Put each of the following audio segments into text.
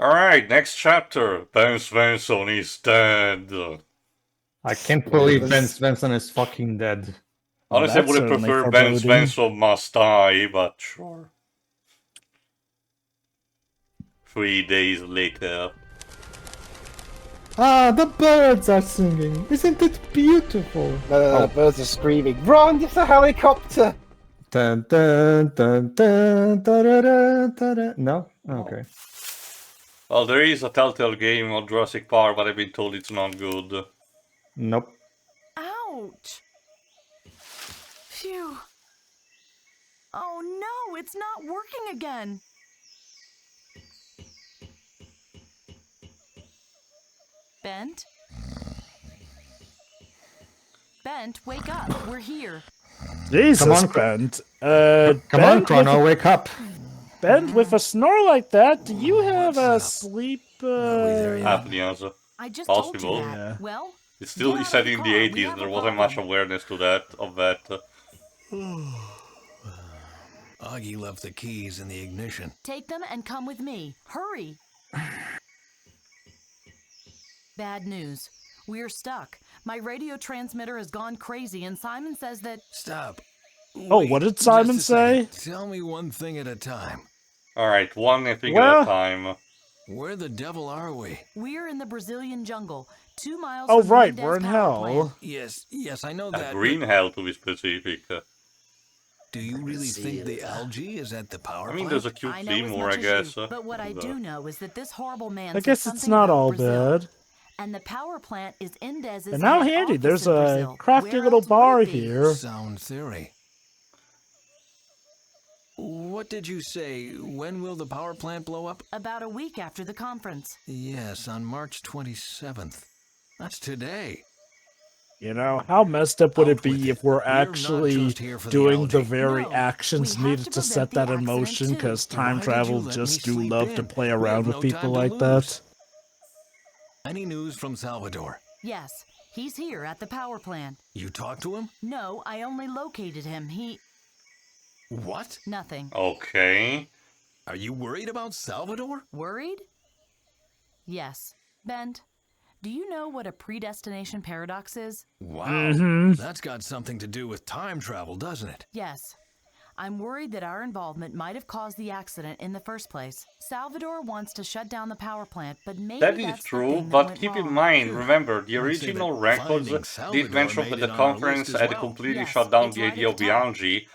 Alright, next chapter. Ben Svensson is dead. I can't believe Ben Svensson is fucking dead. Well, Honestly, I that's would have certainly preferred Ben foreboding. Svensson must die, but sure. 3 days later. Ah, the birds are singing. Isn't it beautiful? The birds are screaming, "Run! It's a helicopter!" Dun, dun, dun, dun, da, da, da, da, da. No? Okay. Well, there is a Telltale game on Jurassic Park, but I've been told it's not good. Nope. Ouch! Phew. Oh no, it's not working again. Bent? Bent, wake up. We're here. Jesus, Come on, Bent. Come on, Bent Chrono, wake up. Bent, with a snore like that, do you have a sleep, Apnea. I just Possible. told you that. Yeah. Well, It's still, get he out said of the in the car. We 80s, have there a wasn't much problem. awareness to that, of that. Augie left the keys in the ignition. Take them and come with me. Hurry! Bad news. We're stuck. My radio transmitter has gone crazy, and Simon says that... Stop. Oh, Wait, what did just Simon a second. say? Tell me one thing at a time. Alright, one thing at Well- a time. Where the devil are we? We're in the Brazilian jungle, 2 miles Oh, from the right, Indez we're in power hell. plant. Yes, I know A that. green hell, to be specific. Do you really think the algae is at the power I mean, plant? there's a cute I know theme as more, much I as guess. you, but what I do know is that this horrible man I said guess it's something not about all Brazil, bad. and the power plant is Indez's And now head handy, office there's in a Brazil. crafty Where little else would bar it be? here. Sound theory. What did you say? When will the power plant blow up? About a week after the conference. Yes, on March 27th. That's today. You know, how messed up would Out it be with if it. we're We're not actually just here for the doing the algae. very No, actions we have needed to to set prevent the that in accident, motion? too. Because Why time did travel you let just me do sleep love to in? play We have around with no people time to like lose. that. Any news from Salvador? Yes, he's here at the power plant. You talked to him? No, I only located him. What? Nothing. Okay. Are you worried about Salvador? Worried? Yes. Bent, do you know what a predestination paradox is? Wow. That's got something to do with time travel, doesn't it? Yes. I'm worried that our involvement might have caused the accident in the first place. Salvador wants to shut down the power plant, but maybe That is that's the true, thing that but went keep in wrong. mind, remember, the I'd say original that records finding did Salvador mention made that it the on our conference list as had well. completely Yes, shut down it's the right idea at of the the top. algae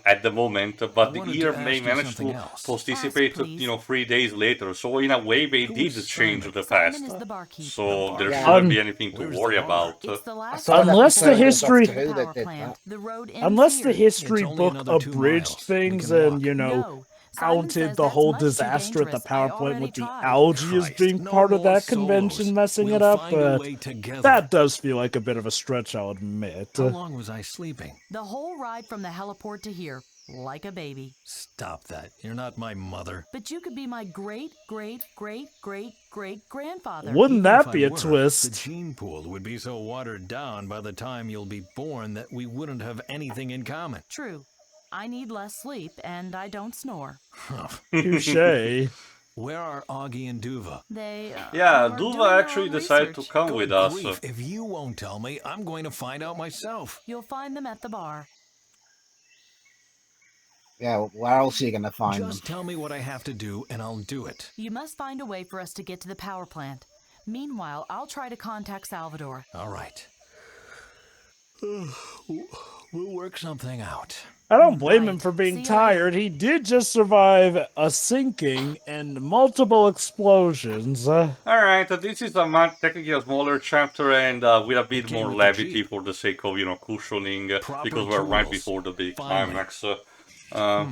at the moment, but the wanted year to may ask you manage something to else. posticipate, Ask, please. 3 days later. So in a way, they Who did is change Simon? the past. Simon is the barkeep. So there Yeah. shouldn't be anything to Where's the worry bar? about. It's the last saw that Unless the episode of history- Doctor Who power that did plant. that. The road ends Unless the here. history It's only book another 2 abridged miles. We things can and, walk. you know, No. Simon counted says the that's whole much too disaster at the dangerous. power I plant already with the tried. algae as Christ, being no part of more that convention solos. messing We'll it up, find a but way together. that does feel like a bit of a stretch, I'll admit. How long was I sleeping? The whole ride from the heliport to here, like a baby. Stop that. You're not my mother. But you could be my great-great-great-great-great-grandfather. Wouldn't Even that if be I a were, twist? The gene pool would be so watered down by the time you'll be born that we wouldn't have anything in common. True. I need less sleep, and I don't snore. Touche. Where are Augie and Duva? They, Yeah, are doing Duva their actually own decided to research. come Good with us. grief, if you won't tell me, I'm going to find out myself. You'll find them at the bar. Yeah, where else are you going to find Just them? tell me what I have to do and I'll do it. You must find a way for us to get to the power plant. Meanwhile, I'll try to contact Salvador. All right. We'll work something out. I don't blame him Right. for being See you tired. He did just survive a sinking and multiple explosions. Alright, this is a technically a smaller chapter and with a bit came more with the levity Jeep. for the sake of, cushioning, Proper because we're right tools. before the big Finally. climax. There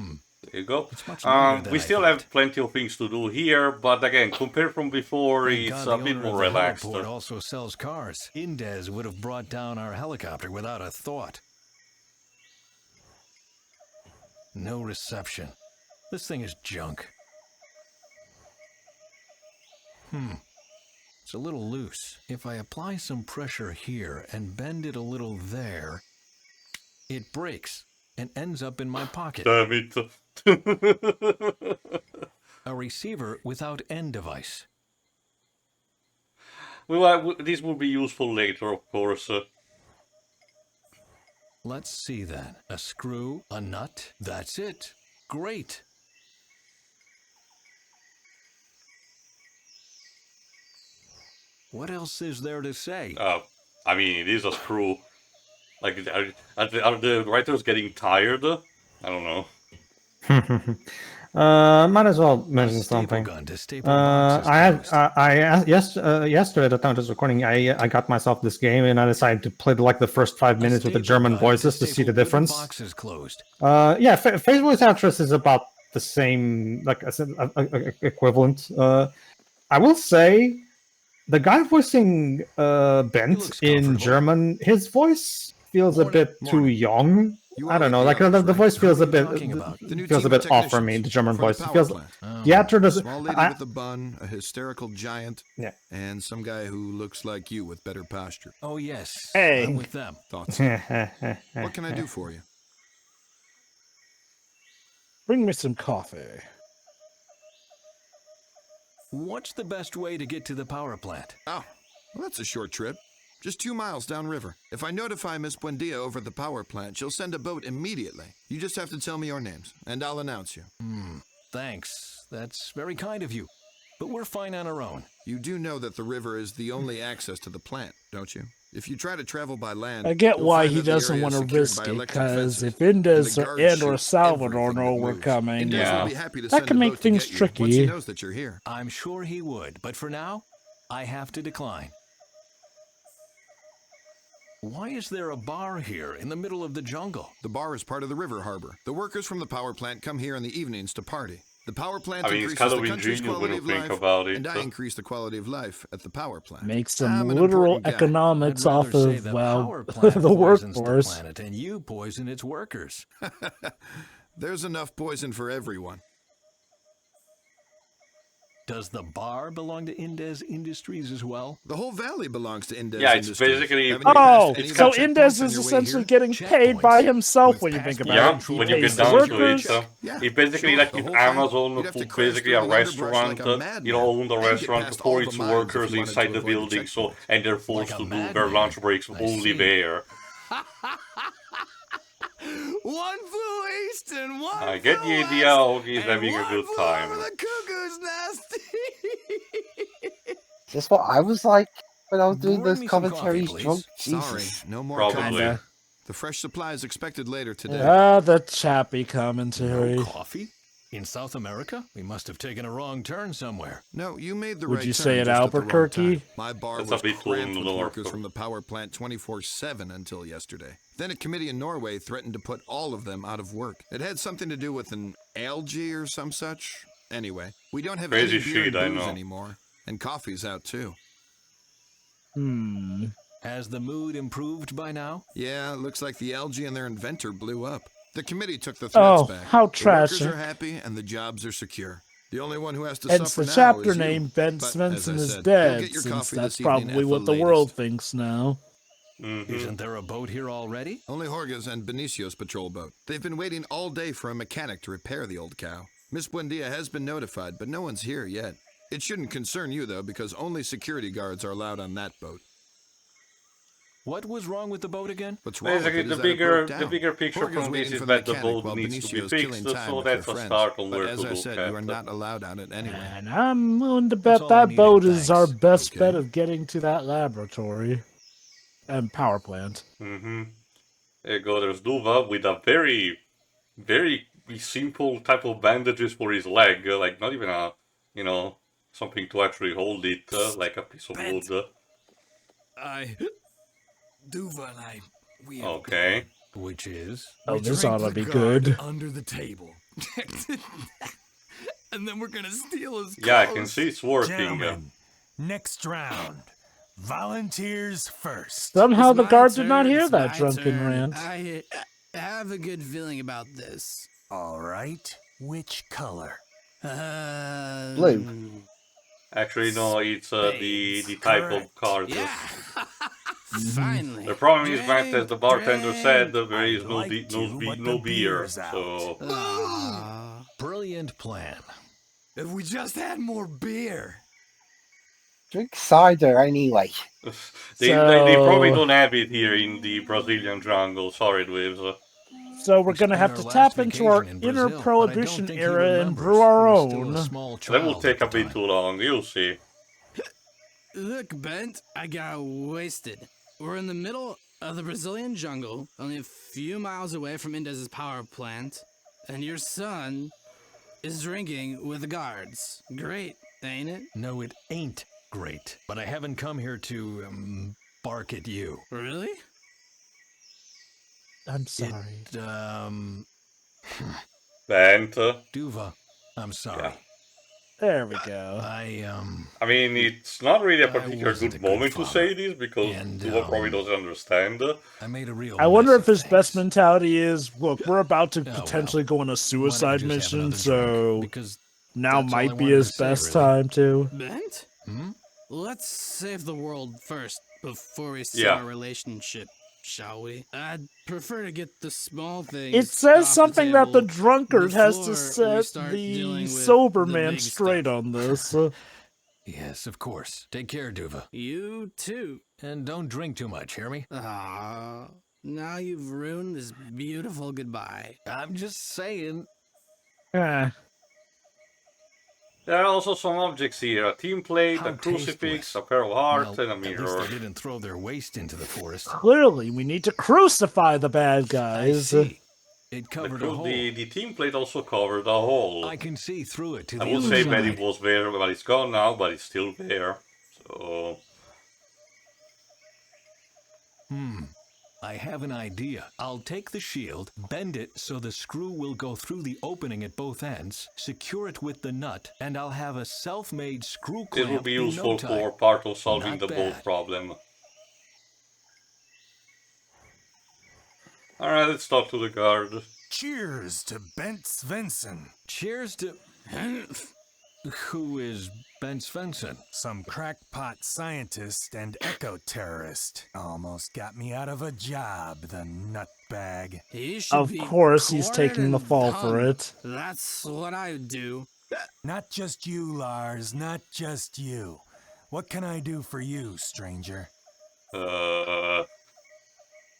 you go. It's much longer than We I still thought. have plenty of things to do here, but again, compared from before, Thank it's God a the bit owner of more the relaxed. heliport also sells cars. Indez would have brought down our helicopter without a thought. No reception. This thing is junk. It's a little loose. If I apply some pressure here and bend it a little there, it breaks and ends up in my pocket. Damn it. A receiver without end device. These will be useful later, of course. Let's see then. A screw, a nut. That's it. Great. What else is there to say? I mean, it is a screw. Like, are the writers getting tired? I don't know. Might as well A mention staple something. gun to staple boxes Yesterday at the time of this recording, I got myself this game and I decided to play like the first 5 minutes with the German voices to see the difference. Boxes closed. Yeah, Fay's voice actress is about the same, like I said, equivalent. I will say, the guy voicing Bent in German, his voice feels a bit too young. I don't know, like the voice feels a bit off for me. The German voice feels. The actor doesn't. Small lady with a bun, a hysterical giant, and some guy who looks like you with better posture. Oh yes, Hey. I'm with them. Thoughts? What can I do for you? Bring me some coffee. What's the best way to get to the power plant? Oh, well, that's a short trip. Just 2 miles downriver. If I notify Miss Buendia over at the power plant, she'll send a boat immediately. You just have to tell me your names, and I'll announce you. Thanks. That's very kind of you. But we're fine on our own. You do know that the river is the only access to the plant, don't you? If you try to travel by land, I get you'll why find he that the doesn't area want is to secured risk by it, electric because fences, if Indez and the guards or shoot Salvador everything know that we're moves. coming, Indez Yeah. will be happy to that send can a make boat to things get you once he tricky. knows that you're here. I'm sure he would, but for now, I have to decline. Why is there a bar here in the middle of the jungle? The bar is part of the river harbor. The workers from the power plant come here in the evenings to party. The power plant I mean, it's increases kind of the country's ingenious when quality you of think life, about it. and I increase the quality of life at the power plant. Make I'm some an literal important guy. economics I'd off rather say of, the well, power plant the poisons the workforce. planet and you poison its workers. There's enough poison for everyone. Does the bar belong to Indez Industries as well? The whole valley belongs to Indez Yeah, it's Industries. basically- Haven't you Oh, passed any so checkpoints Indez on is your way essentially here? getting paid by himself when you think about Yeah, it. He when you pays get the down to workers. it, Yeah, it's basically sure, like the if whole thing. Amazon You'd have to would crash basically a through the underbrush restaurant, like a madman. you know, own the And get restaurant past for all its the mines if workers you wanted inside to the avoid the building, so checkpoint. and they're forced Like a to do their madman. lunch breaks I only see. there. One flew east and one I get the idea. Oggy's having a good time. the cuckoo's nest. Is this what I was like when I was doing Bring those me some coffee, commentaries please. drunk? Sorry, Jesus. no more Probably. coffee. Kinda. The fresh supply is expected later today. The chappy commentary. No coffee? In South America? We must have taken a wrong turn somewhere. No, you made the Would right you turn say at just the wrong Albuquerque? time. My bar That's was a bit crammed with north. workers from the power plant 24/7 until yesterday. Then a committee in Norway threatened to put all of them out of work. It had something to do with an algae or some such. Anyway, we don't have Crazy any beer shit, I and booze know. anymore. And coffee's out too. Has the mood improved by now? Yeah, looks like the algae and their inventor blew up. The committee took the threats Oh, back. how The workers tragic. are happy and the jobs are secure. The only one who has to Hence suffer the now chapter is you. name, Ben But, as Svensson I is said, you'll dead, get your since coffee that's this evening probably at what the the world latest. thinks now. Isn't there a boat here already? Only Jorge's and Benicio's patrol boat. They've been waiting all day for a mechanic to repair the old cow. Miss Buendia has been notified, but no one's here yet. It shouldn't concern you, though, because only security guards are allowed on that boat. What was wrong with the boat again? What's wrong with Basically, it the is that it bigger broke the down. bigger picture Jorge's from waiting this for is the that the mechanic boat while needs to be Benicio's fixed, killing time so with that's her a friends. start on But where as to I look said, at. you are not allowed on it anyway. And I'm willing to That's bet all I that boat needed, is our thanks. best Okay. bet of getting to that laboratory and power plant. There you go, there's Duva with a very, very simple type of bandages for his leg, like not even a, you know, something to actually hold it, like a piece of wood. Duva and I, we have Okay. Which is? Oh, we this drank ought to the be guard good. under the table. And then we're gonna steal his Yeah, I can clothes. see it's working. Gentlemen, next round. Volunteers first. Somehow It's the my guard did not turn, hear it's that my drunken turn. rant. I have a good feeling about this. All right. Which color? Blue. Actually, no, it's the type of card. Yeah. Finally. The problem is that, as the bartender Drink. said, there is no like to, but no the beer, beer's out. so... Brilliant plan. If we just had more beer. Drink cider anyway. They probably So- don't have it here in the Brazilian jungle. Sorry, Dweebs. So we're We gonna have spent to our tap last into our vacation in inner Brazil, but I don't prohibition think he era and remembers. brew our He was still a own. small That will child take at a the bit time. too long. You'll see. Look, Bent, I got wasted. We're in the middle of the Brazilian jungle, only a few miles away from Indez's power plant, and your son is drinking with the guards. Great, ain't it? No, it ain't great. But I haven't come here to bark at you. Really? I'm sorry. Bent. Duva, I'm sorry. Yeah. There we go. I mean, it's not really a I particular wasn't good a good moment to father. say this because And, Duva probably doesn't understand. I made a real I wonder mess if of his best things. mentality is, look, we're about to Oh, potentially go on a Why don't suicide we just have mission, another so drink? Because now that's all I might be wanted his to say, best really. time to. Bent? Hmm? Let's save the world first before we start Yeah. our relationship, shall we? I'd prefer to get the small things. It says off something that the table drunkard has before to we set start the dealing with sober the man big straight stuff. on this. Yes, of course. Take care, Duva. You too. And don't drink too much, hear me? Ah, now you've ruined this beautiful goodbye. I'm just saying. Eh, There are also some objects here: a team plate, How a crucifix, tasteless. a pair of hearts, Well, and a at least mirror. they didn't throw their waste into the forest. clearly, we need to crucify the bad I guys. see. It covered a hole. The team plate also covered a hole. I can see through it to I the would other say side. that it was there, but it's gone now, but it's still there. So, I have an idea. I'll take the shield, bend it so the screw will go through the opening at both ends, secure it with the nut, and I'll have a self-made screw this clamp will be in useful no time. for part of solving Not the boat bad. problem. Alright, let's talk to the guard. Cheers to Bent Svensson. Cheers to... Who is Ben Svensson? Some crackpot scientist and eco-terrorist. Almost got me out of a job, the nutbag. He should Of be course, he's quartered taking the and fall for hung. it. That's what I would do. Not just you, Lars, not just you. What can I do for you, stranger?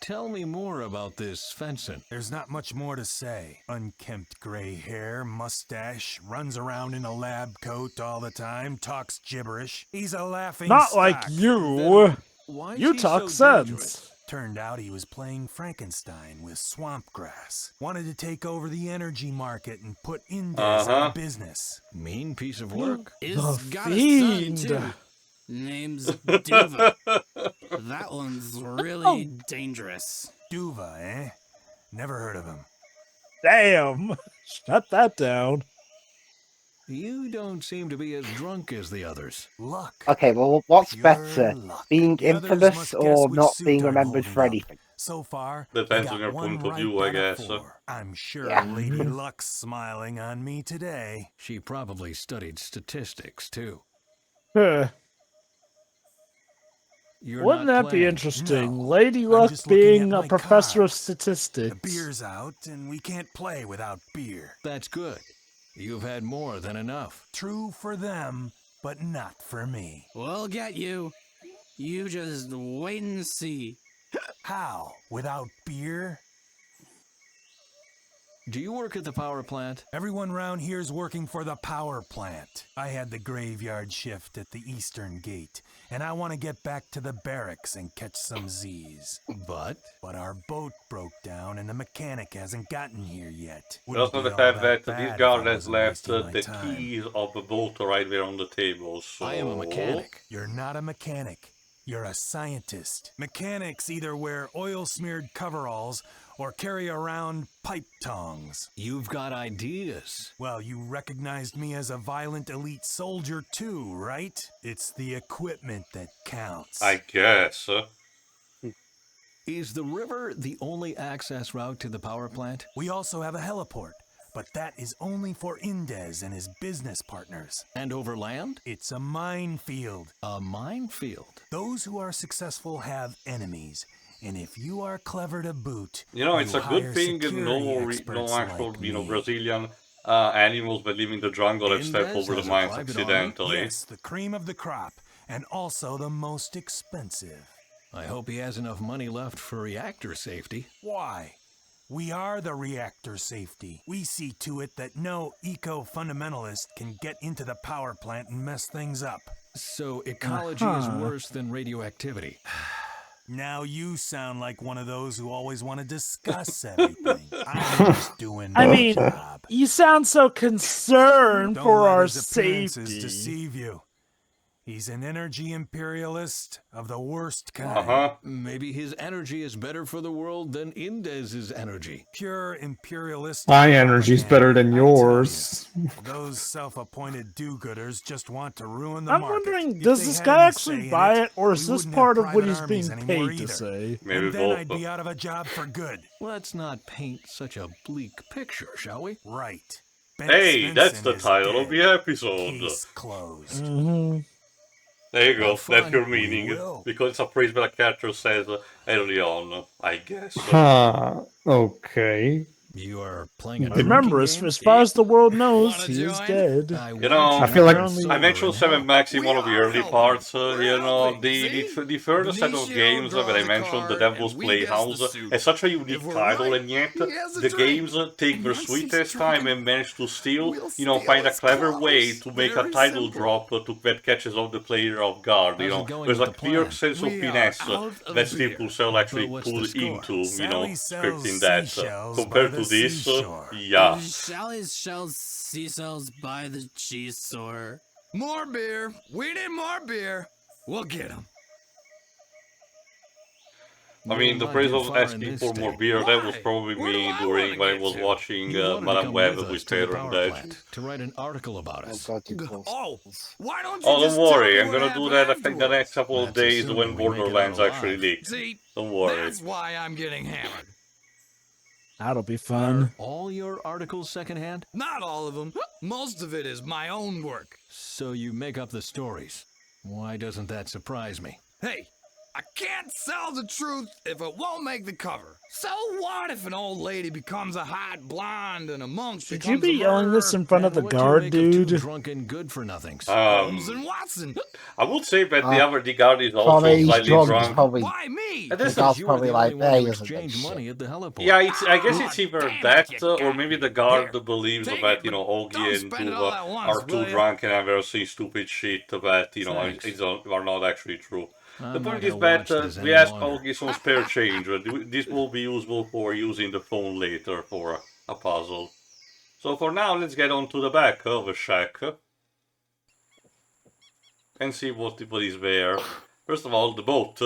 Tell me more about this Svensson. There's not much more to say. Unkempt gray hair, mustache, runs around in a lab coat all the time, talks gibberish. He's a laughing Not like stock. you. Why You talk sense. Turned out he was playing Frankenstein with swamp grass. Wanted to take over the energy market and put Indez out of business. Mean piece of work. He's The got Fiend. a son, too. Name's Duva. That one's really dangerous. Duva, eh? Never heard of him. Damn. Shut that down. You don't seem to be as drunk as the others. Luck. Okay, well, what's Pure better? luck. Being The others infamous must or guess which not suit being I'm remembered for holding up. anything? So far, Depends I on got your one point of right view, I out of guess. 4. I'm sure Yeah. Lady Luck's smiling on me today. She probably studied statistics, too. Huh. You're Wouldn't not that be playing. interesting? No, Lady I'm Luck just looking being at a my professor of cards. statistics. The beer's out, and we can't play without beer. That's good. You've had more than enough. True for them, but not for me. We'll get you. You just wait and see. How? Without beer? Do you work at the power plant? Everyone round here's working for the power plant. I had the graveyard shift at the eastern gate, and I want to get back to the barracks and catch some Z's. But But our boat broke down and the mechanic hasn't gotten here yet. We also Wouldn't the be all fact that bad this if guard I has wasn't left wasting my the time. keys of the boat right there on the table, so... I am a mechanic. You're not a mechanic. You're a scientist. Mechanics either wear oil-smeared coveralls or carry around pipe tongs. You've got ideas. Well, you recognized me as a violent elite soldier too, right? It's the equipment that counts. I guess. Is the river the only access route to the power plant? We also have a heliport, but that is only for Indez and his business partners. And over land? It's a minefield. A minefield. Those who are successful have enemies. And if you are clever to boot, You know, it's you a good hire thing security no experts actual, like you know, me. Brazilian animals that live in the jungle and step Indez over the has a mines private accidentally. Yes, the cream of the crop, and also the most expensive. I hope he has enough money left for reactor safety. Why? We are the reactor safety. We see to it that no eco-fundamentalist can get into the power plant and mess things up. So ecology is worse than radioactivity. Now you sound like one of those who always want to discuss everything. I'm just doing I my mean, job. you sound so concerned Don't for let our his appearances safety. deceive you. He's an energy imperialist of the worst kind. Uh-huh. Maybe his energy is better for the world than Indez's energy. Pure imperialist. My energy's better than yours. Those self-appointed do-gooders just want to ruin the I'm market. wondering, If does they this had guy any actually say in buy it, or is we this wouldn't part have of what private he's being armies anymore paid to either. say? Maybe And then both. I'd be out of a job for good. Let's not paint such a bleak picture, shall we? Right. Ben Hey, that's Svensson the is title of dead. the episode. Case closed. There you go, Have that's fun. your We meaning. will. Because it's a phrase that a character says early on, I guess. Huh. Okay. You are playing a Remember, drinking game? as far as the world knows, Wanna he is join? dead. I You know, I feel like- I mentioned Seven Max in We one of the are early helping. parts. We're You know, helping, the see? further set of Benicio games that I draws a mentioned, The card, Devil's and we guess the Playhouse, suit. is such a unique If we're title, right, and yet he has a the drink. games take And their once he's sweetest drunk, time and manage to still, we'll you know, steal find a his clever way clothes. to make a Very title simple. drop that catches off the player off guard. You How's know, it going there's with a the clear plan? sense of We are finesse out of that beer. Steve Cell actually But what's the put score? into, you know, Sally sells scripting that. seashells Compared by to the this, seashore. yeah. Sally's shells seashells by the cheese store. More beer. We need more beer. We'll get them. I mean, the You'll not phrase get of far in asking this for more state. beer, that was Why? probably Where do me I during wanna when I get was to? watching You wanted to Madame come Web with us with to the Peter power and Dad. plant to write an article about Oh us. god, you balls. Oh, why don't you Oh, don't just tell me worry, I'm what gonna do happened that I think the afterwards? next couple of That's days assuming when we make it out Borderlands actually alive. leaks. See, Don't worry. that's why I'm getting hammered. That'll be fun. All your articles secondhand? Not all of them. Most of it is my own work. So you make up the stories. Why doesn't that surprise me? Hey, I can't sell the truth if it won't make the cover. So what if an old lady becomes a hot blonde and a monk Should you becomes be a yelling this murderer? in front of the And what do you guard, make of two dude? drunken good-for-nothings? Holmes and Watson. I would say that the guard is also Probably he's slightly drunk, drunk. probably. Why me? And this God's is, You probably were the like, only one hey, who isn't that exchanged shit? money at the heliport. yeah, I guess God it's either damn it, that, you or maybe the guard Here, believes take that, it, you know, but don't Augie and spend it all Duva at once, are too will ya? drunk and have ever seen stupid shit that, you know, Thanks. are not actually true. I'm The not point is gonna that watch this we any asked longer. Augie some spare change. This will be useful for using the phone later for a puzzle. So for now, let's get on to the back of the shack and see what is there. First of all, the boat.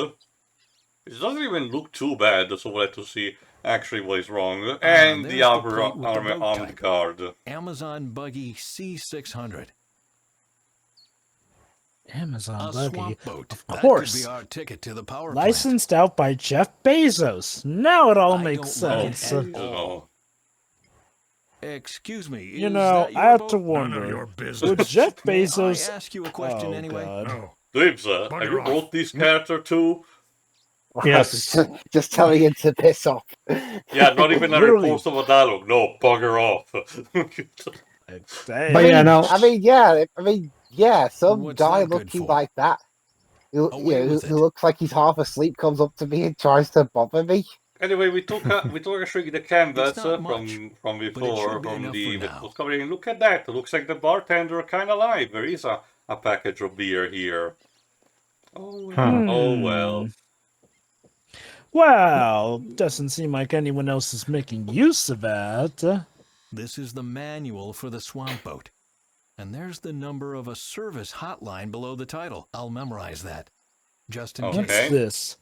It doesn't even look too bad, so we'll have to see actually what is wrong. And there's the the other plate with the boat armed type. guard. Amazon Buggy C600. Amazon A buggy. swamp boat. Of That course. could be our ticket to the power Licensed out by Jeff Bezos. Now it all I makes don't like it sense. at all. Oh. plant. Excuse me. You is know, that your I have boat? to None of wonder. your Would business. Jeff May Bezos? I ask you a question Oh, anyway? God. No. Dibs, have you Bugger off. brought this character too? Yes. Just telling him to piss off. Yeah, not even a Literally. report of a dialogue. No, bugger off. Hey, But yeah, no. Yeah, some What's guy that good looking for? like that, who, Away with who it. looks like he's half asleep, comes up to me and tries to bother me. Anyway, we took actually the canvas It's not much, from it before, should be from enough the for that now. was covering. And look at that! It looks like the bartender kind of lied. There is a package of beer here. Oh well. Huh. Oh well. Well, doesn't seem like anyone else is making use of that. This is the manual for the swamp boat. And there's the number of a service hotline below the title. I'll memorize that. Just in Okay. What's case. this?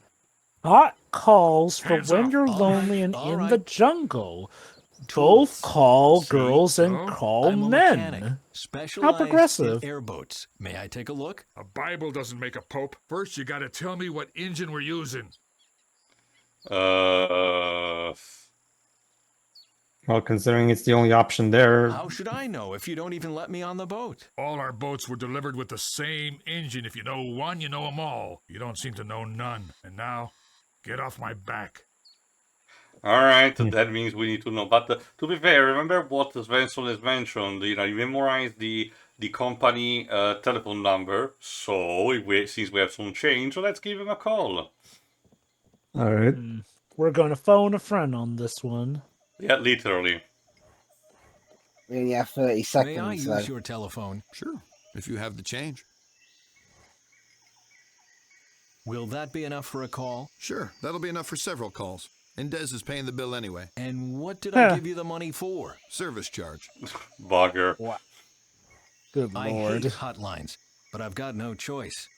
Hot calls for Hands when up. you're All lonely right, and all in right. the jungle. Tools. Both call See? girls and Oh, call I'm a men. mechanic, specialized progressive. in airboats. May I take a look? A Bible doesn't make a pope. First, you gotta tell me what engine we're using. Well, considering it's the only option there. How should I know if you don't even let me on the boat? All our boats were delivered with the same engine. If you know one, you know them all. You don't seem to know none. And now, get off my back. Alright, that means we need to know. But to be fair, remember what Svensson has mentioned. You memorize the company telephone number. So since we have some change, let's give him a call. All right. We're going to phone a friend on this one. Yeah, literally. We only have 30 May seconds, I use so. your telephone? Sure, if you have the change. Will that be enough for a call? Sure, that'll be enough for several calls. Indez is paying the bill anyway. And what did I give you the money for? Service charge. Bugger. Wow. Good I lord. hate hotlines, but I've got no choice.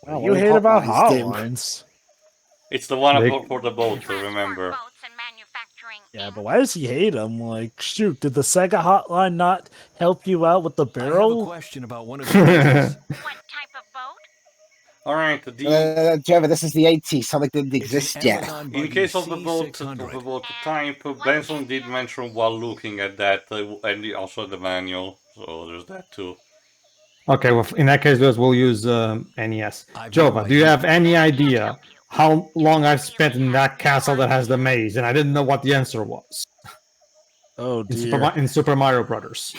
Wow, you hate about hotlines, hotlines. It's the one for the boat, remember. Yeah, but why does he hate them? Like, shoot, did the Sega hotline not help you out with the I have a barrel? question about one of your boats. Alright, Trevor, this is the 80s, something didn't exist yet. in case of the boat type, Benson did mention while looking at that, and also the manual, so there's that too. Okay, well, in that case, we'll use NES. I've Jova, no do you idea. have any idea how long I've spent in that castle that has the maze, and I didn't know what the answer was? Oh, In dear. Super Mario Brothers.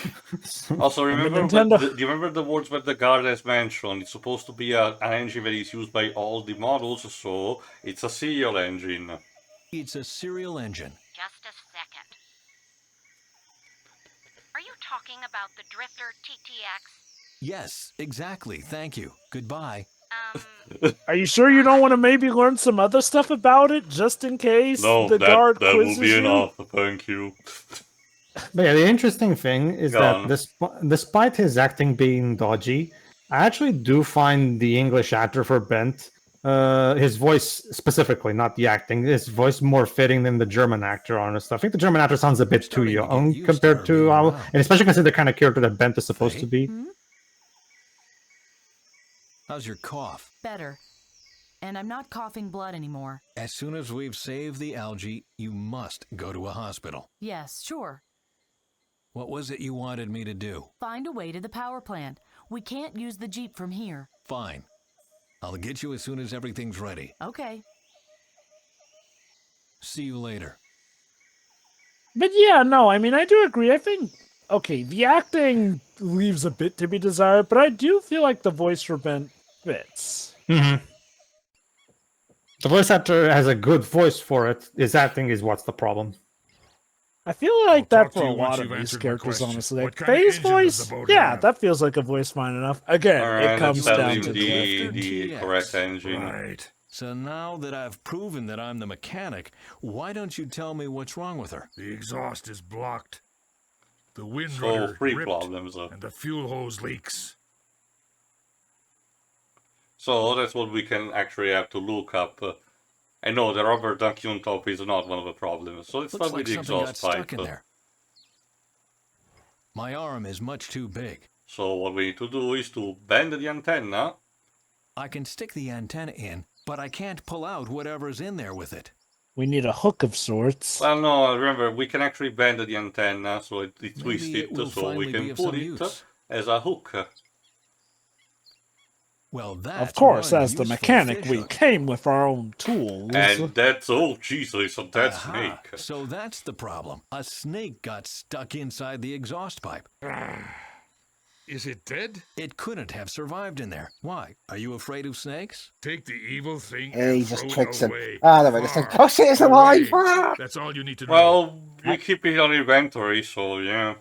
Also, remember, Nintendo- do you remember the words that the guard has mentioned? It's supposed to be an engine that is used by all the models, so it's a serial engine. It's a serial engine. Just a second. Are you talking about the Drifter TTX? Yes, exactly. Thank you. Goodbye. Are you sure you don't want to maybe learn some other stuff about it, just in case No, the guard that quizzes will be you? enough, thank you. But yeah, the interesting thing is Go that on. despite his acting being dodgy, I actually do find the English actor for Bent, his voice specifically, not the acting, his voice more fitting than the German actor, honestly. I think the German actor sounds a bit too starting to get young used compared to her to being how, around. and especially considering the kind of character that Bent is supposed Faye? to be. How's your cough? Better. And I'm not coughing blood anymore. As soon as we've saved the algae, you must go to a hospital. Yes, sure. What was it you wanted me to do? Find a way to the power plant. We can't use the Jeep from here. Fine. I'll get you as soon as everything's ready. Okay. See you later. But yeah, no, I mean, I do agree. I think, okay, the acting leaves a bit to be desired, but I do feel like the voice for Bent fits. Mm-hmm. The voice actor has a good voice for it. His acting is what's the problem. I feel like I'll that talk for to a you once lot of you've these answered my characters, question. honestly. What Like, kind of Faye's engine does voice, the boat yeah, have? that feels like a voice fine enough. Again, Alright, it comes let's tell down him to the TX. correct engine. Right. So now that I've proven that I'm the mechanic, why don't you tell me what's wrong with her? The exhaust is blocked. The wind So, rudder 3 ripped, problems. and the fuel hose leaks. So that's what we can actually have to look up. I know the rubber ducking on top is not one of the problems, so let's Looks start like with the something got exhaust pipe. stuck in there. My arm is much too big. So what we need to do is to bend the antenna. I can stick the antenna in, but I can't pull out whatever's in there with it. we need a hook of sorts. Well, no, remember, we can actually bend the antenna, so it Maybe twists it it, will so we finally can be of put some it use. as a hook. Well, that's Of course, one as the useful mechanic, fish we hook. came with our own tools. And that's, oh Jesus, so that Aha. snake. So that's the problem. A snake got stuck inside the exhaust pipe. Is it dead? It couldn't have survived in there. Why? Are you afraid of snakes? Take the evil thing And he and just throw tricks it him. away. Ah, no, it's like, Far oh shit, it's alive! away. Ah! That's all you need to know. Well, we keep it on inventory, so yeah.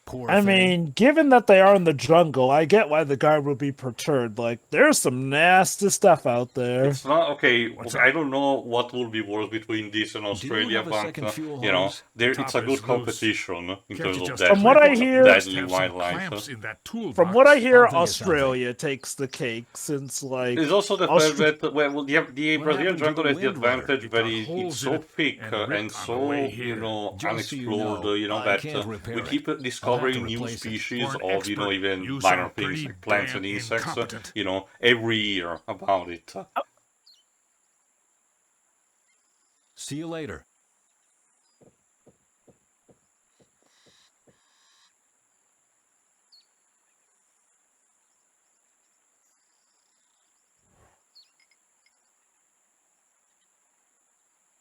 Poor I thing. mean, given that they are in the jungle, I get why the guard would be perturbed. Like, there's some nasty stuff out there. It's not, okay, What's I up? don't know what will be worse between this and Australia, have a but, second fuel you know, hose? it's Top a is good loose. competition in Can't terms you of just that. From what I clip it? hear- Just deadly have some wildlife. clamps in that toolbox. From what I hear, I'll think of something. Australia takes the cake since, like, There's also the fact that, well, the What Brazilian happened to jungle the has the wind rudder? advantage It that got it's holes so in it thick and and ripped on the so, way here. Just so you unexplored, know, I that can't repair we it. keep I'll have to discovering new replace it. species For an of, expert, even you minor sound things pretty like plants damn and insects, incompetent. every year about it. See you later.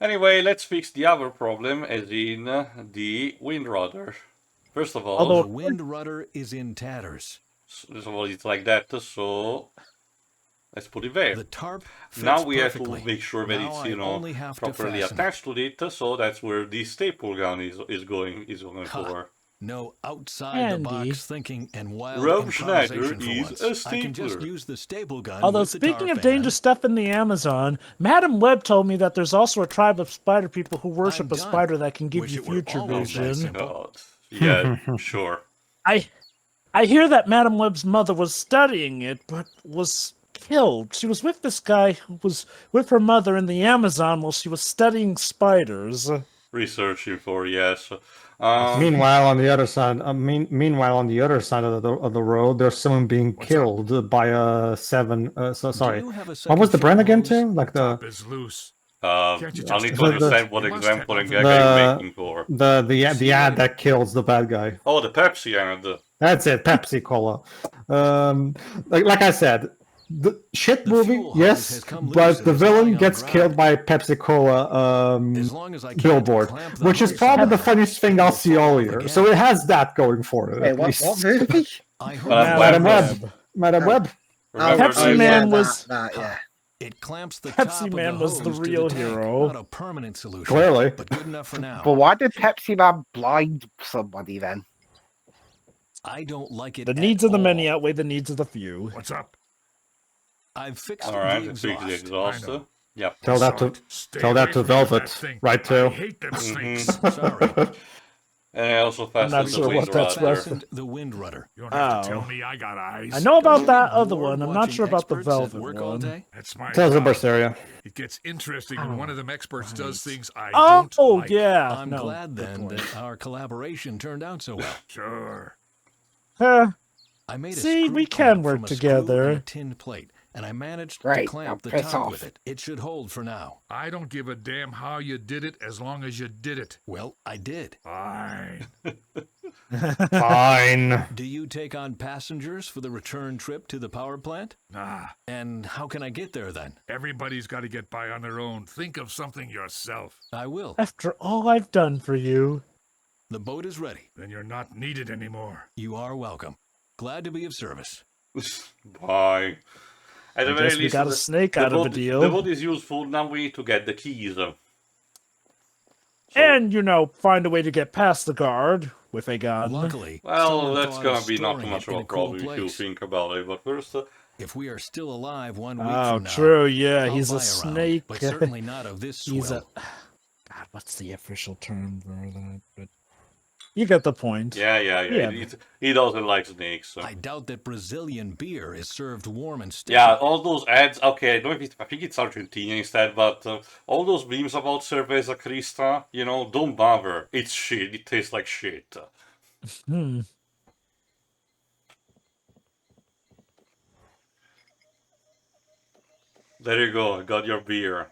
Anyway, let's fix the other problem, as in the wind rudder. First of all, Although- The wind rudder is in tatters. first of all, it's like that, so let's put it there. The tarp fits Now we perfectly. have to make sure that Now it's, I you know, only have to properly fasten attached to it, so that's where the staple gun is going Ha. for. No outside Andy. the box thinking and wild Rob Schneider improvisation for is once. a I can just stapler. use the staple gun. Although with the speaking tarp of dangerous and- stuff in the Amazon, Madam Web told me that there's also a tribe of spider people who worship I'm a done. spider that can give Wish you it were future always that vision. simple. God. Yeah, sure. I hear that Madam Web's mother was studying it, but was killed. She was with this guy who was with her mother in the Amazon while she was studying spiders. Researching for, yes. Meanwhile, on the other side, meanwhile on the other side of the road, there's someone being killed by a seven. Sorry, you have a what was the second brand shot, again Holmes? too? Like the Top is loose. I'll Can't you need just to tell us? understand what You must example have and other- gag are you making for. the ad that kills the bad guy. Oh, the Pepsi ad. That's it, Pepsi Cola. Like I said, the shit The movie, fuel hose yes, has come loose but and the is lying villain on gets the killed ground. by Pepsi Cola As long as I can't billboard, clamp the which is hose probably on the it, funniest thing I'll see all year. So it has that going for it. Wait, at what least. movie? I heard Madam Web. Web. Madam Web. Remember Pepsi this? Man yeah, was- that, yeah. It clamps the Pepsi top Man of the was the hose to real tank. hero. Not a permanent solution. Clearly. But good enough for now. But why did Pepsi Man blind somebody then? I don't like it The at needs of the all. many outweigh the needs of the few. What's up? I've fixed Alright, the let's fix the exhaust. exhaust. I know. Yep. Tell that to Stay tell away that to from Velvet, that thing. right I too. hate them Mhm. snakes. Sorry. And I also I'm not fastened the sure wind what that's rudder. Fastened the wind rudder. You don't have to Oh. tell me I got eyes. I know about Don't that you other bored one. I'm not watching sure about the experts at velvet work all one. That's my Tells the job. burst area. It gets interesting when one of them experts does things I Oh, don't like. yeah. I'm no, glad good then point. that our collaboration turned out so well. Sure. I made a See, screw we clamp can work from a screw together. and a tin plate, and I managed to Right, clamp now the piss top off. with it. It should hold for now. I don't give a damn how you did it as long as you did it. Well, I did. Fine. Fine. Do you take on passengers for the return trip to the power plant? Nah, And how can I get there then? everybody's got to get by on their own. Think of something yourself. I will. After all I've done for you. The boat is ready. Then you're not needed anymore. You are welcome. Glad to be of service. Bye. At the I very guess we least, got a snake out of the deal. The boat is useful. Now we need to get the keys. So- And, find a way to get past the guard with a gun. Luckily, well, someone that's thought gonna of be not storing much it of in a cool problem if you place. think about it. But first, If we are still alive 1 week Oh, from now, true, yeah, I'll he's buy a round, snake. but certainly not of this He's swill. God, what's the official term for that? But you get the point. yeah. Yeah. He doesn't like snakes. So. I doubt that Brazilian beer is served warm and sticky. Yeah, all those ads. Okay, I don't know if I think it's Argentina instead, but all those memes about Cerveza Crista, don't bother. It's shit. It tastes like shit. There you go. I got your beer.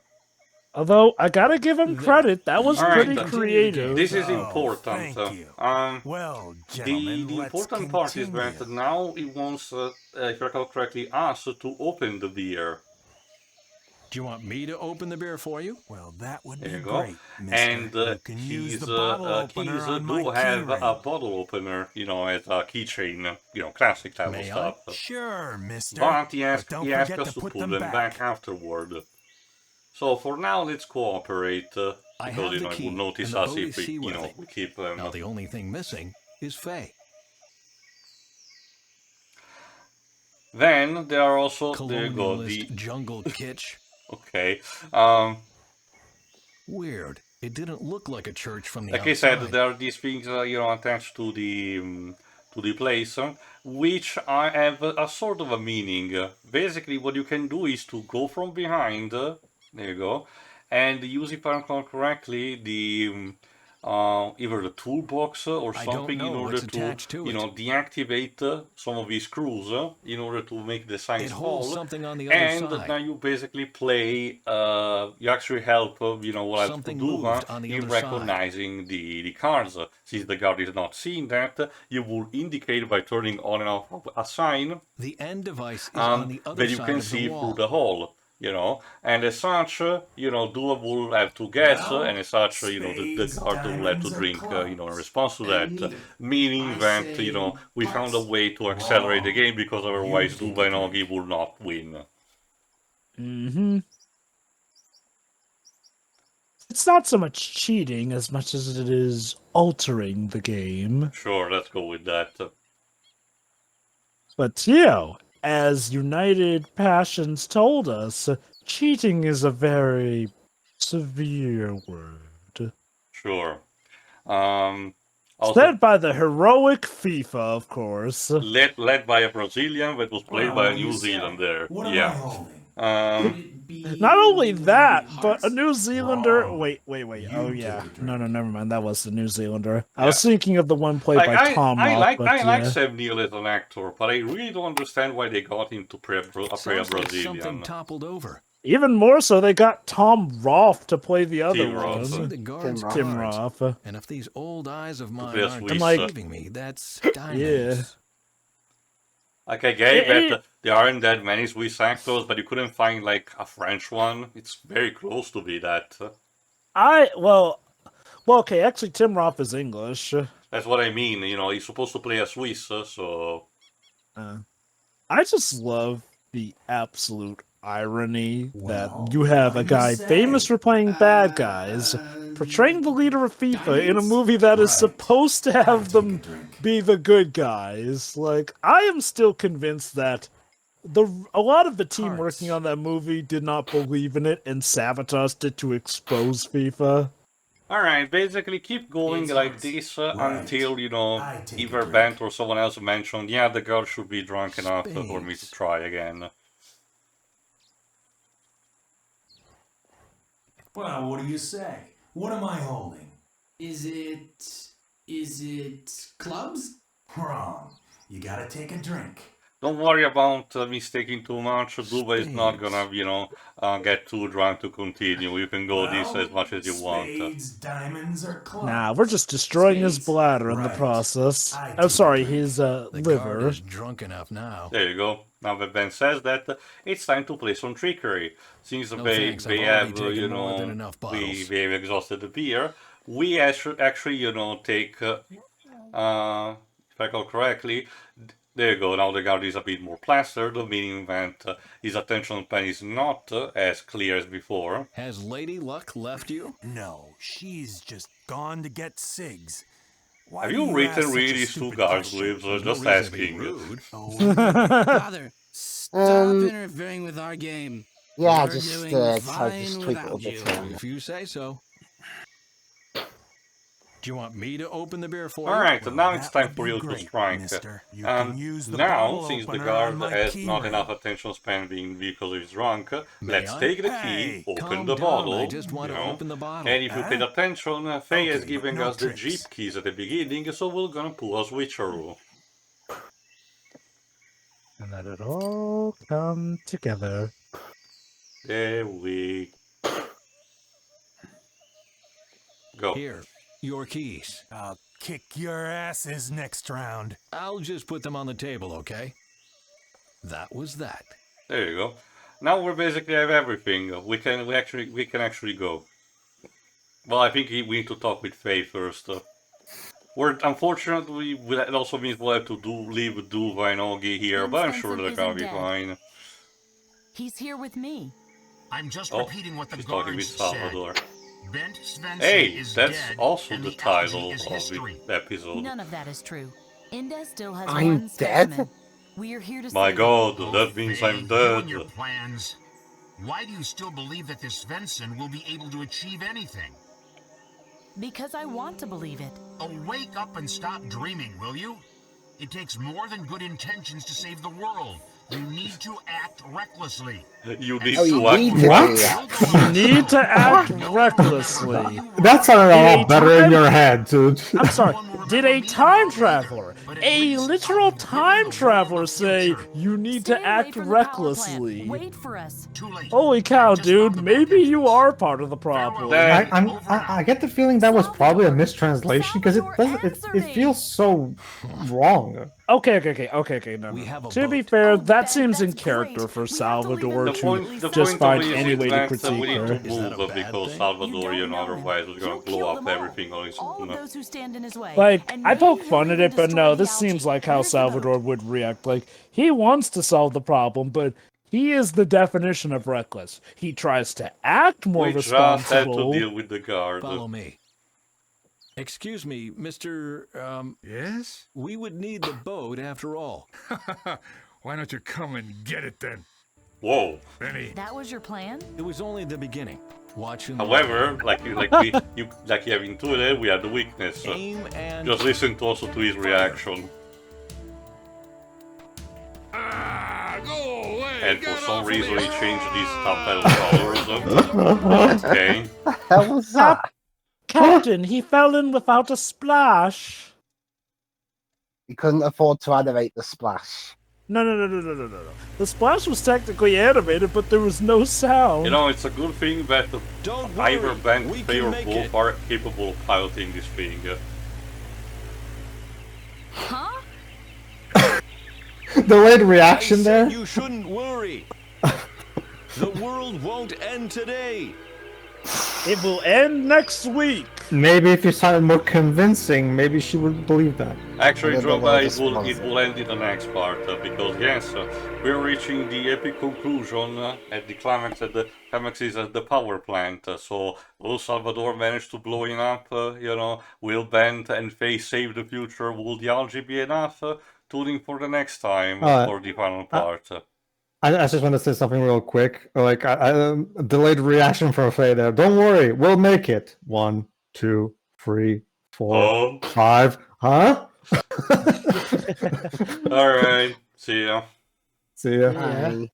Although I gotta give him credit, that was All right, pretty then. creative. This is Oh, important. thank you. Well, The gentlemen, let's important part is that continue. now it wants, if I recall correctly, us to open the beer. Do you want me to open the beer for you? Well, that would There be you go. great, mister. And you can use keys, the bottle opener keys on my do have key a ring. bottle opener, as a keychain, classic type May of I? stuff. Sure, mister. But he asked don't us forget to to put put them them back afterward. So for now, let's cooperate, I because, have the it key, will notice and the us boat if is we, seaworthy. we keep them. Now the only thing missing is Fay. Then there are also, there you go, Colonialist the, jungle kitsch. okay, Weird. It didn't look like a church from the like I outside. said, there are these things, attached to the place, which have a sort of a meaning. Basically, what you can do is to go from behind, there you go, and use, if I recall correctly, the either the toolbox or I don't something in know order what's to, attached to it. deactivate some of these screws in order to make the signs It holds fall. something on the other And side. now you basically play, you actually help, what I have to Something do moved on the in other side. recognizing the cards. Since the guard is not seeing that, you will indicate by turning on and off a sign The end device is on the other that you side can of see the wall. through the hole. you know, and as such, you know, Duva will have to guess, and as such, you know, the guard will have to drink, you know, in response to that, meaning that, you know, we found a way to accelerate the game because otherwise Duva and Augie will not win. Mm-hmm. It's not so much cheating as much as it is altering the game. Sure, let's go with that. But, you know, as United Passions told us, cheating is a very severe word. Sure. Said by the heroic FIFA, of course. Led by a Brazilian that was played by a New Zealander. Yeah. Not only that, but a New Zealander. Wait. Oh yeah, no, never mind. That was the New Zealander. I was thinking of the one played by Tom. I like Sam Neill as an actor, but I really don't understand why they got him to play a Brazilian. Something toppled over. Even more so, they got Tom Roth to play the other Tim one. Tim Roth. And if these old eyes of mine aren't deceiving me, that's diamonds. Yeah. Like I get that there aren't that many Swiss actors, but you couldn't find like a French one. It's very close to be that. Well, okay. Actually, Tim Roth is English. That's what I mean. You know, he's supposed to play a Swiss, so. I just love the absolute irony that you have a guy famous for playing bad guys portraying the leader of FIFA in a movie that is supposed to have them be the good guys. Like, I am still convinced that a lot of the team working on that movie did not believe in it and sabotaged it to expose FIFA. Alright, basically keep going like this until, you know, either Bent or someone else mentioned, yeah, the girl should be drunk enough for me to try again. Well, what do you say? What am I holding? Is it clubs? Wrong. You gotta take a drink. Don't worry about me taking too much. Duba is not gonna, you know, get too drunk to continue. You can go this as much as you want. Spades, diamonds, or clubs? Nah, we're just destroying his bladder in the process. I'm sorry, his liver. Is drunk enough now. There you go. Now that Ben says that, it's time to play some trickery. Since they have, you know, we have exhausted the beer, we actually, you know, take, if I recall correctly, there you go, now the guard is a bit more plastered, meaning that his attention span is not as clear as before. Has Lady Luck left you? No, she's just gone to get cigs. Why have you written really these two guards lives? Just asking. Father, stop interfering with our game. Yeah, We're just doing try to fine just tweak it a without bit. you. If you say so. Do you want me to open the beer for you? Alright, now it's time for you to strike. Now, since the guard has not enough attention span being because he's drunk, let's take the key, open the bottle, I just want to open the bottle. And if you paid attention, Fay is giving us the Jeep keys at the beginning, so we're gonna pull a switcheroo. And let it all come together. There we go. Here, your keys. I'll kick your asses next round. I'll just put them on the table, okay? That was that. There you go. Now we basically have everything. We can actually go. Well, I think we need to talk with Fay first. Unfortunately, it also means we'll have to leave Duva and Augie here, but I'm sure they're gonna be fine. He's here with me. I'm just repeating what the she's talking with guards Salvador. said. Bent Svensson Hey, is that's dead, also and the the title algae is of history. the episode. None of that is true. Indez still has I'm one dead? specimen. We are here to My save God, him. that means I'm You dead. and your plans. Why do you still believe that this Svensson will be able to achieve anything? Because I want to believe it. Oh, wake up and stop dreaming, will you? It takes more than good intentions to save the world. You need to act recklessly. You need Oh, you to need to What? do that. You need to act recklessly. That sounded a lot better in your head, dude. I'm sorry. Did a time traveler, a literal time traveler, say you need to Stay away act from the power plant. recklessly? Wait for us. Too late. Holy cow, dude! Maybe you are part of the problem. I get the feeling that was probably a mistranslation because it feels so wrong. Okay. No. We have a To be boat. fair, Oh, that Ben, seems in that's character great. for We have to leave Salvador him The to point, the just point find of it any is way to that critique we need to her. Is that a move bad because thing? Salvadorian, know. otherwise it's He'll gonna blow kill up them all. everything on its All own. of those who stand in his way. Like, And I maybe poke he'll fun at even it, but destroy no, the this algae. seems like how Where's the Salvador boat? would react. Like, he wants to solve the problem, but he is the definition of reckless. He tries to act more We just had to responsible. deal with the guard. Follow me. Excuse me, Mr. Yes? We would need the boat after all. Why don't you come and get it then? Whoa. Benny. That was your plan? It was only the beginning. Watch and However, like you have intuited, we have the weakness. aim and Just listen to also to his reaction. Go away! And for Get some off of reason me. he changed his subtitle colors. Okay. The hell was that? Captain, he fell in without a splash. You couldn't afford to animate the splash. No. The splash was technically animated, but there was no sound. You know, it's a good thing that don't either worry, Bent, we Fay, can or make both it. are capable of piloting this thing. Huh? Delayed reaction I there. said you shouldn't worry. The world won't end today. It will end next week. Maybe if you sounded more convincing, maybe she would believe that. Actually, I don't know Droga, why it this will was end in the next part, because yes, we're reaching the epic conclusion at the climax is at the power plant. So will Salvador manage to blow it up? Will Bent and Fay save the future? Will the algae be enough? Tune in for the next time for the final part. I just want to say something real quick. Like, delayed reaction from Faye there. Don't worry, we'll make it. 1, 2, 3, 4, 5. Huh? All right. See ya. See ya. Bye.